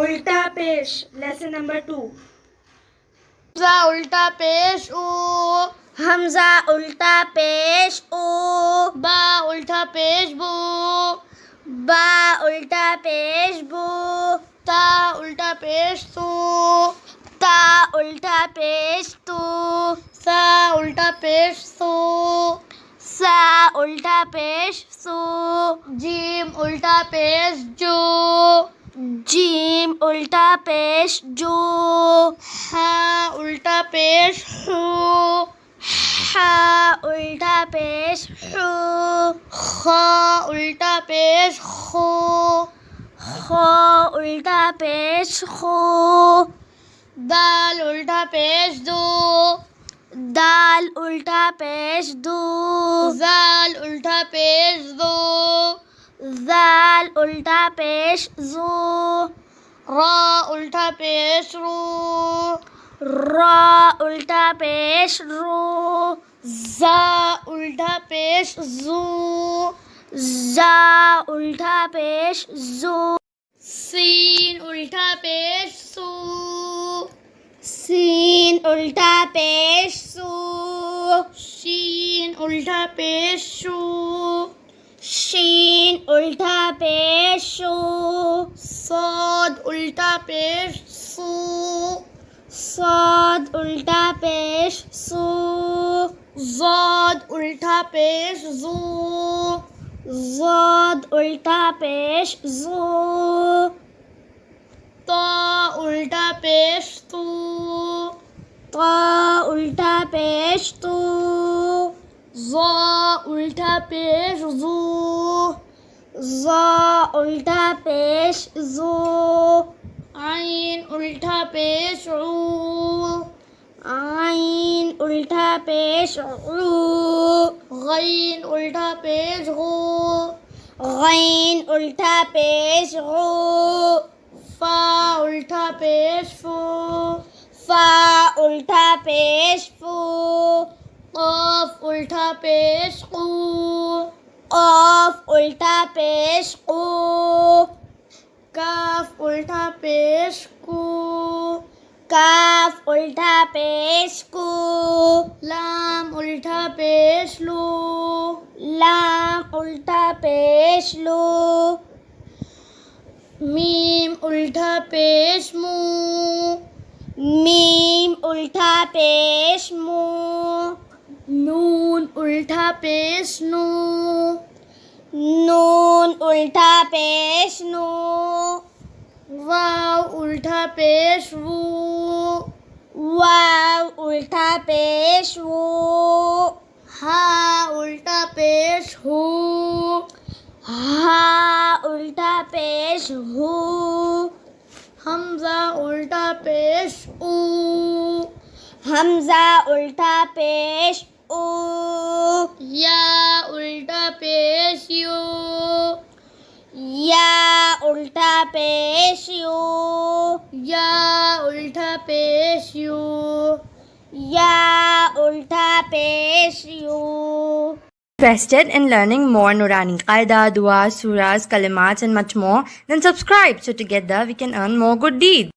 उल्टा पेश lesson number 2. Hamza उल्टा पेश ऊ, हमजा उल्टा पेश ऊ, बा उल्टा पेश बू, बा उल्टा पेश बू, ता उल्टा पेश तू, ता उल्टा पेश तू, सा उल्टा पेश तू, सा उल्टा पेश सू, जीम उल्टा पेश जू, जीम उल्टा पेश जू, हा उल्टा पेश हू, हा उल्टा पेश हू, खा उल्टा पेश खू, खो उल्टा पेश खू, दाल उल्टा पेश दू, दाल उल्टा पेश दू, जाल उल्टा पेश दू, जाल उल्टा पेश जू, रा उल्टा पेश रू, रा उल्टा पेश रू, जा उल्टा पेश जू, जा उल्टा पेश जू, सीन उल्टा पेश सू, सीन उल्टा पेश सू, शीन उल्टा पेश शू, शीन उल्टा पेश शू, साद उल्टा पेश सू, साद उल्टा पेश सू, जाद उल्टा पेश जू, ज़ाद उल्टा पेश ज़ू, ता उल्टा पेश तू, ता उल्टा पेश तू, जा उल्टा पेश जू, ज़ा उल्टा पेश ज़ू, आइन उल्टा पेश ऊ, आइन उल्टा पेश ऊ, गैन उल्टा पेश गू, गैन उल्टा पेश गू, फा उल्टा पेश फू, फा उल्टा पेश फू, क़ाफ उल्टा पेश कू, क़ाफ उल्टा पेश कू, काफ उल्टा पेश कू, काफ उल्टा पेश कू, लाम उल्टा पेश लू, लाम उल्टा पेश लू, मीम उल्टा पेश मू, मीम उल्टा पेश मू, नून उल्टा पेश नू, नून उल्टा पेश नू, वाव उल्टा पेश वू, वाव उल्टा पेश वू, हा उल्टा पेश हू, हा उल्टा पेश हू, हमजा उल्टा पेश ऊ, हमजा उल्टा पेश ऊ, या उल्टा पेश यू, या उल्टा पेश यू, या उल्टा पेश यू, या उल्टा पेश you. Interested in learning more Nurani Qaida, Dua, Surahs, Kalimats and much more? Then subscribe so together we can earn more good deeds.